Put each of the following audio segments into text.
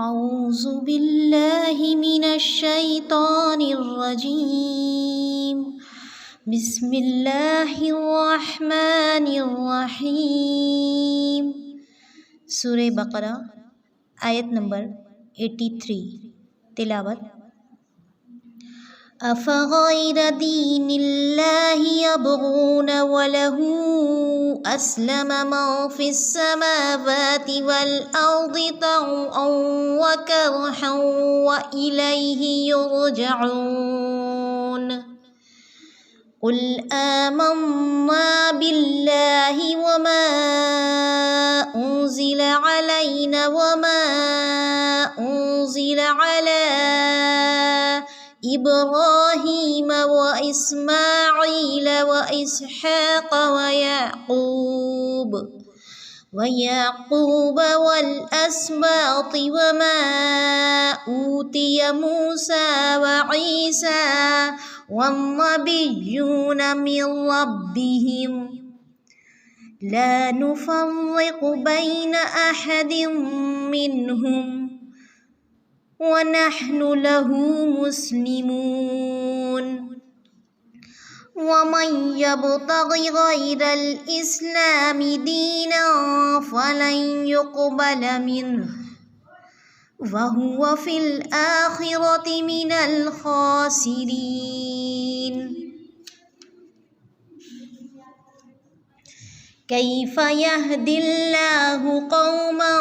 أعوذ بالله من الشيطان الرجيم بسم اللہ الرحمن الرحیم۔ سورہ بقرہ آیت نمبر 83۔ تلاوت۔ أفغير دين الله يبغون وله أسلم من في السماوات والأرض طوعا وكرها وإليه يرجعون قل آمنا بالله وما أنزل علينا وما أنزل على إبراهيم وإسماعيل وإسحاق ويعقوب والأسباط وما أوتي موسى وعيسى والنبيون من ربهم لا نفرق بين أحد منهم ونحن له مسلمون ومن يبتغ غير الإسلام دينا فلن يقبل منه وهو في الآخرة من الخاسرين كيف يهدي الله قوما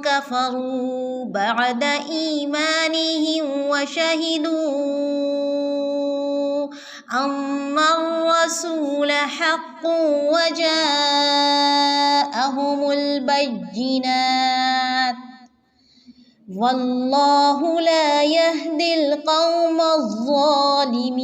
كفروا بعد إيمانهم وشهدوا أن الرسول حق وجاءهم البينات والله لا يهدي القوم الظالمين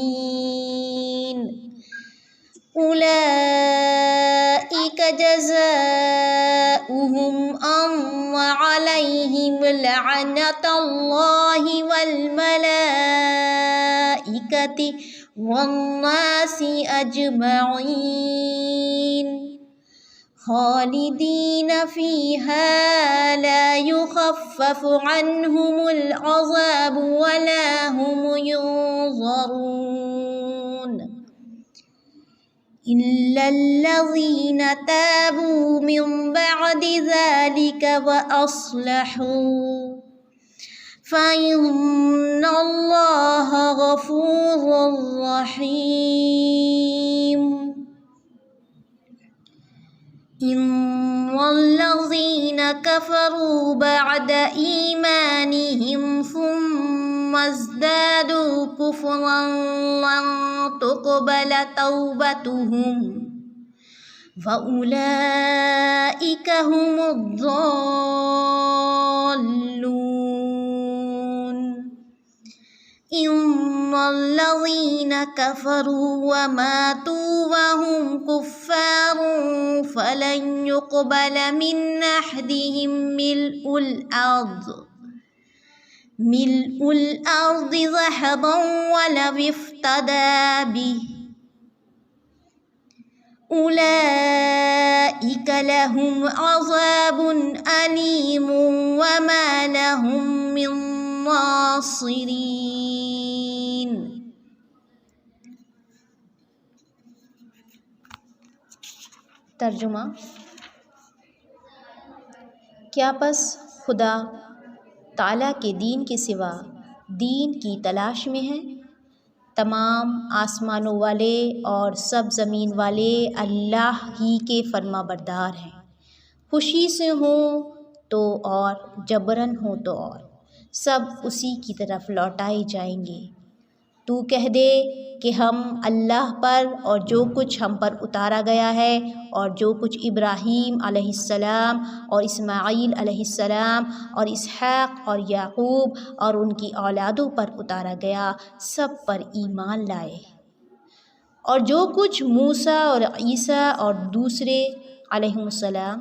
أولئك جزاؤهم أن عليهم لعنة الله والملائكة والناس أجمعين خالدين فيها لا يخفف عنهم العذاب ولا هم ينظرون إلا الذين تابوا من بعد ذلك وأصلحوا فإن الله غفور رحيم إن الذين كفروا بعد إيمانهم ثم ازدادوا كفرا لن تقبل توبتهم فأولئك هم الضالون إن الذين كفروا وماتوا وهم كفار فلن يقبل من أحدهم ملء الأرض ذهبا ولو افتدى به أولئك لهم عذاب أليم وما لهم من ناصرين۔ ترجمہ۔ کیا پس خدا تعالیٰ کے دین کے سوا دین کی تلاش میں ہے؟ تمام آسمانوں والے اور سب زمین والے اللہ ہی کے فرما بردار ہیں، خوشی سے ہوں تو اور جبراً ہوں تو اور، سب اسی کی طرف لوٹائے جائیں گے۔ تو کہہ دے کہ ہم اللہ پر اور جو کچھ ہم پر اتارا گیا ہے اور جو کچھ ابراہیم علیہ السلام اور اسماعیل علیہ السلام اور اسحاق اور یعقوب اور ان کی اولادوں پر اتارا گیا سب پر ایمان لائے، اور جو کچھ موسیٰ اور عیسیٰ اور دوسرے علیہم السلام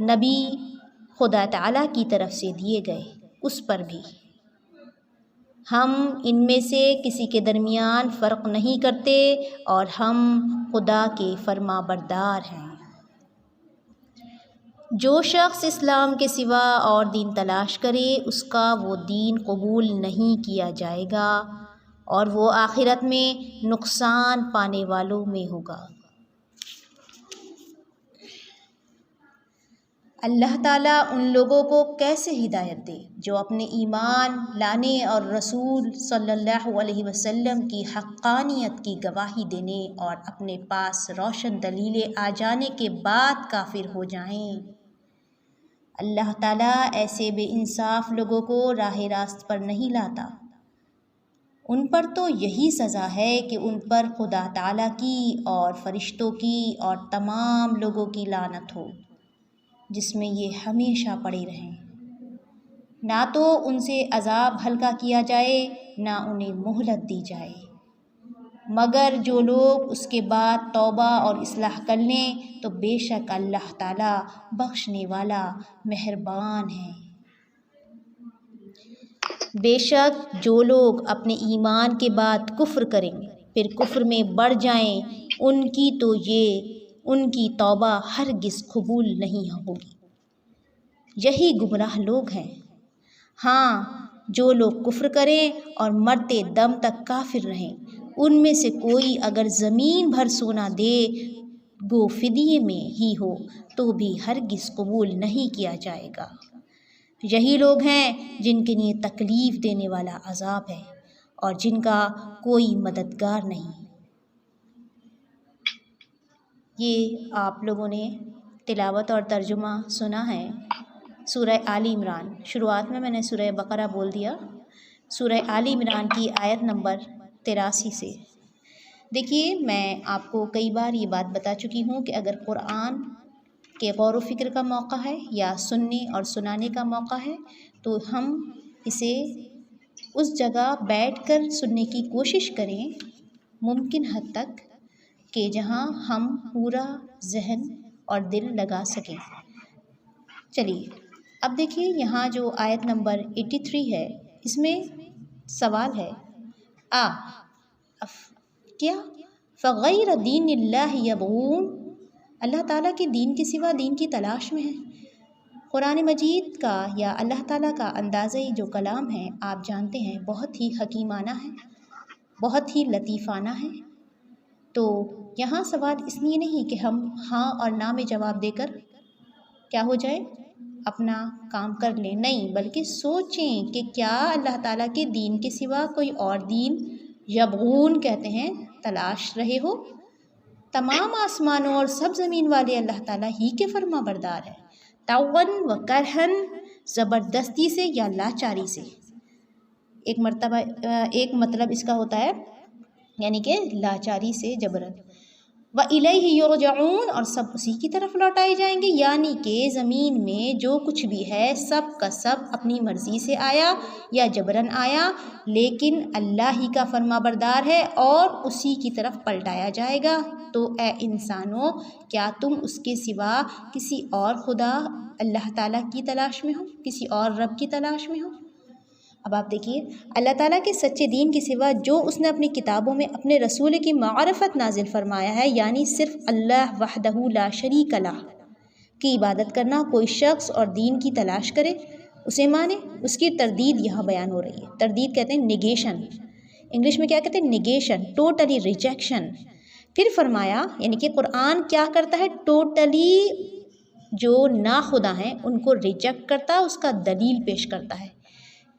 نبی خدا تعالیٰ کی طرف سے دیے گئے اس پر بھی۔ ہم ان میں سے کسی کے درمیان فرق نہیں کرتے اور ہم خدا کے فرما بردار ہیں۔ جو شخص اسلام کے سوا اور دین تلاش کرے اس کا وہ دین قبول نہیں کیا جائے گا اور وہ آخرت میں نقصان پانے والوں میں ہوگا۔ اللہ تعالیٰ ان لوگوں کو کیسے ہدایت دے جو اپنے ایمان لانے اور رسول صلی اللہ علیہ وسلم کی حقانیت کی گواہی دینے اور اپنے پاس روشن دلیلیں آ جانے کے بعد کافر ہو جائیں۔ اللہ تعالیٰ ایسے بے انصاف لوگوں کو راہ راست پر نہیں لاتا۔ ان پر تو یہی سزا ہے کہ ان پر خدا تعالیٰ کی اور فرشتوں کی اور تمام لوگوں کی لعنت ہو، جس میں یہ ہمیشہ پڑے رہیں۔ نہ تو ان سے عذاب ہلکا کیا جائے نہ انہیں مہلت دی جائے، مگر جو لوگ اس کے بعد توبہ اور اصلاح کر لیں تو بے شک اللہ تعالیٰ بخشنے والا مہربان ہے۔ بے شک جو لوگ اپنے ایمان کے بعد کفر کریں پھر کفر میں بڑھ جائیں ان کی توبہ ہرگز قبول نہیں ہوگی۔ یہی گمراہ لوگ ہیں۔ ہاں، جو لوگ کفر کریں اور مرتے دم تک کافر رہیں، ان میں سے کوئی اگر زمین بھر سونا دے گو فدیے میں ہی ہو تو بھی ہرگز قبول نہیں کیا جائے گا۔ یہی لوگ ہیں جن کے لیے تکلیف دینے والا عذاب ہے اور جن کا کوئی مددگار نہیں۔ یہ آپ لوگوں نے تلاوت اور ترجمہ سنا ہے سورہ آل عمران۔ شروعات میں نے سورہ بقرہ بول دیا، سورہ آل عمران کی آیت نمبر 83 سے۔ دیکھیے، میں آپ کو کئی بار یہ بات بتا چکی ہوں کہ اگر قرآن کے غور و فکر کا موقع ہے یا سننے اور سنانے کا موقع ہے تو ہم اسے اس جگہ بیٹھ کر سننے کی کوشش کریں ممکن حد تک کہ جہاں ہم پورا ذہن اور دل لگا سکیں۔ چلیے اب دیکھیے، یہاں جو آیت نمبر 83 ہے اس میں سوال ہے کیا فغیر دین اللہ یبغون، اللہ تعالیٰ کے دین کے سوا دین کی تلاش میں ہے۔ قرآن مجید کا یا اللہ تعالیٰ کا اندازہ جو کلام ہے آپ جانتے ہیں بہت ہی حکیمانہ ہے، بہت ہی لطیفانہ ہے۔ تو یہاں سوال اس لیے نہیں کہ ہم ہاں اور نہ میں جواب دے کر کیا ہو جائے اپنا کام کر لیں، نہیں، بلکہ سوچیں کہ کیا اللہ تعالیٰ کے دین کے سوا کوئی اور دین یبغون کہتے ہیں تلاش رہے ہو۔ تمام آسمانوں اور سب زمین والے اللہ تعالیٰ ہی کے فرما بردار ہیں، طوعاً و کرہاً، زبردستی سے یا لاچاری سے۔ ایک مطلب اس کا ہوتا ہے یعنی کہ لاچاری سے جبرن۔ وَإِلَيْهِ يُرْجَعُونَ، اور سب اسی کی طرف لوٹائے جائیں گے، یعنی کہ زمین میں جو کچھ بھی ہے سب کا سب اپنی مرضی سے آیا یا جبرن آیا، لیکن اللہ ہی کا فرما بردار ہے اور اسی کی طرف پلٹایا جائے گا۔ تو اے انسانوں، کیا تم اس کے سوا کسی اور خدا اللہ تعالیٰ کی تلاش میں ہو، کسی اور رب کی تلاش میں ہو؟ اب آپ دیکھیے، اللہ تعالیٰ کے سچے دین کے سوا جو اس نے اپنی کتابوں میں اپنے رسول کی معرفت نازل فرمایا ہے، یعنی صرف اللہ وحدہ لا شریک لہ کی عبادت کرنا، کوئی شخص اور دین کی تلاش کرے اسے مانے، اس کی تردید یہاں بیان ہو رہی ہے۔ تردید کہتے ہیں نیگیشن، انگلش میں کیا کہتے ہیں؟ Negation, totally rejection. پھر فرمایا یعنی کہ قرآن کیا کرتا ہے؟ ٹوٹلی جو نا خدا ہیں ان کو ریجیکٹ کرتا ہے، اس کا دلیل پیش کرتا ہے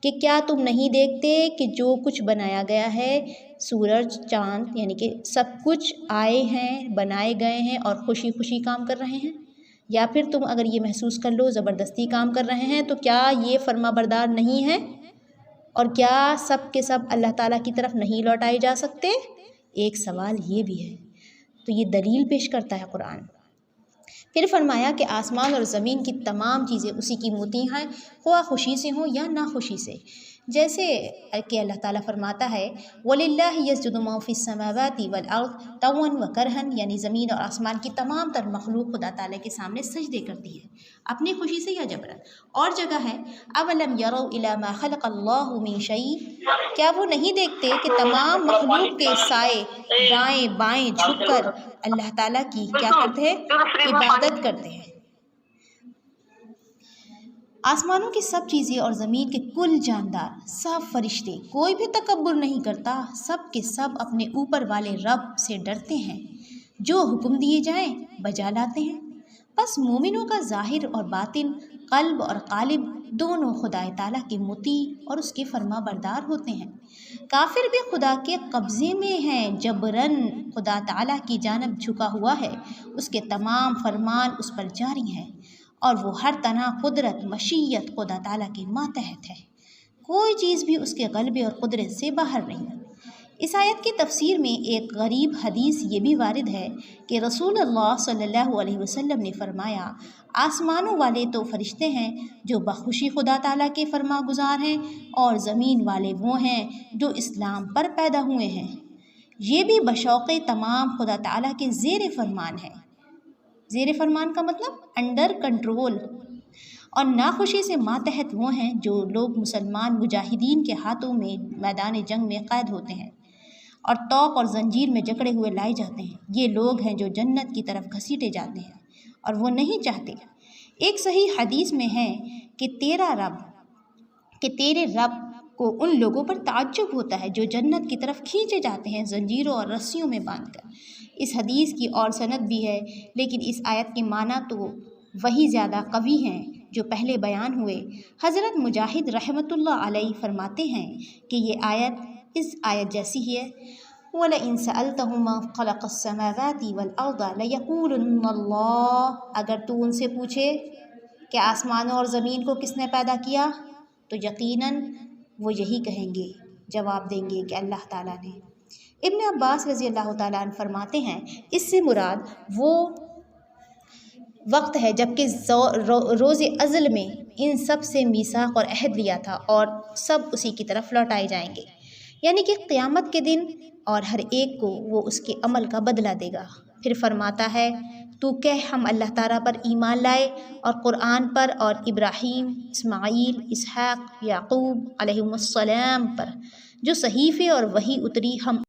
کہ کیا تم نہیں دیکھتے کہ جو کچھ بنایا گیا ہے، سورج، چاند، یعنی کہ سب کچھ آئے ہیں، بنائے گئے ہیں اور خوشی خوشی کام کر رہے ہیں؟ یا پھر تم اگر یہ محسوس کر لو زبردستی کام کر رہے ہیں تو کیا یہ فرما بردار نہیں ہے؟ اور کیا سب کے سب اللہ تعالیٰ کی طرف نہیں لوٹائے جا سکتے؟ ایک سوال یہ بھی ہے، تو یہ دلیل پیش کرتا ہے قرآن۔ پھر فرمایا کہ آسمان اور زمین کی تمام چیزیں اسی کی مطیع ہیں، خواہ خوشی سے ہوں یا ناخوشی سے۔ جیسے کہ اللہ تعالیٰ فرماتا ہے وَلِلَّهِ يَسْجُدُ مَن فِي السَّمَاوَاتِ وَالْأَرْضِ طَوْعًا وَكَرْهًا، یعنی زمین اور آسمان کی تمام تر مخلوق خدا تعالیٰ کے سامنے سجدے کرتی ہے، اپنی خوشی سے یا جبرن۔ اور جگہ ہے أَوَلَمْ يَرَوْا إِلَى مَا خَلَقَ اللَّهُ مِن شَيْءٍ، کیا وہ نہیں دیکھتے کہ تمام مخلوق کے سائے دائیں بائیں جھک کر اللہ تعالیٰ کی کیا کرتے ہیں؟ عبادت کرتے ہیں۔ آسمانوں کی سب چیزیں اور زمین کے کل جاندار، سب فرشتے، کوئی بھی تکبر نہیں کرتا، سب کے سب اپنے اوپر والے رب سے ڈرتے ہیں، جو حکم دیے جائیں بجا لاتے ہیں۔ بس مومنوں کا ظاہر اور باطن، قلب اور قالب دونوں خدا تعالیٰ کے مطیع اور اس کے فرما بردار ہوتے ہیں۔ کافر بھی خدا کے قبضے میں ہیں، جبراً خدا تعالیٰ کی جانب جھکا ہوا ہے، اس کے تمام فرمان اس پر جاری ہیں اور وہ ہر طرح قدرت مشیت خدا تعالیٰ کے ماتحت ہے، کوئی چیز بھی اس کے غلبے اور قدرت سے باہر نہیں۔ اس آیت کی تفسیر میں ایک غریب حدیث یہ بھی وارد ہے کہ رسول اللہ صلی اللہ علیہ وسلم نے فرمایا، آسمانوں والے تو فرشتے ہیں جو بخوشی خدا تعالیٰ کے فرما گزار ہیں، اور زمین والے وہ ہیں جو اسلام پر پیدا ہوئے ہیں، یہ بھی بشوق تمام خدا تعالیٰ کے زیر فرمان ہے۔ زیر فرمان کا مطلب انڈر کنٹرول، اور ناخوشی سے ماتحت وہ ہیں جو لوگ مسلمان مجاہدین کے ہاتھوں میں میدان جنگ میں قید ہوتے ہیں اور توق اور زنجیر میں جکڑے ہوئے لائے جاتے ہیں۔ یہ لوگ ہیں جو جنت کی طرف گھسیٹے جاتے ہیں اور وہ نہیں چاہتے۔ ایک صحیح حدیث میں ہے کہ تیرے رب کو ان لوگوں پر تعجب ہوتا ہے جو جنت کی طرف کھینچے جاتے ہیں زنجیروں اور رسیوں میں باندھ کر۔ اس حدیث کی اور سند بھی ہے، لیکن اس آیت کے معنی تو وہی زیادہ قوی ہیں جو پہلے بیان ہوئے۔ حضرت مجاہد رحمۃ اللہ علیہ فرماتے ہیں کہ یہ آیت اس آیت جیسی ہی ہے، وَلَئِن سَأَلْتَهُمْ مَنْ خَلَقَ السَّمَاوَاتِ وَالْأَرْضَ لَيَقُولُنَّ اللَّهُ، اگر تو ان سے پوچھے کہ آسمانوں اور زمین کو کس نے پیدا کیا، تو یقیناً وہ یہی کہیں گے، جواب دیں گے کہ اللہ تعالیٰ نے۔ ابن عباس رضی اللہ تعالیٰ عنہ فرماتے ہیں، اس سے مراد وہ وقت ہے جب کہ روز ازل میں ان سب سے میثاق اور عہد لیا تھا اور سب اسی کی طرف لوٹائے جائیں گے، یعنی کہ قیامت کے دن، اور ہر ایک کو وہ اس کے عمل کا بدلہ دے گا۔ پھر فرماتا ہے، تو کہہ ہم اللہ تعالیٰ پر ایمان لائے اور قرآن پر اور ابراہیم، اسماعیل، اسحاق، یعقوب علیہم السلام پر جو صحیفے اور وحی اتری ہم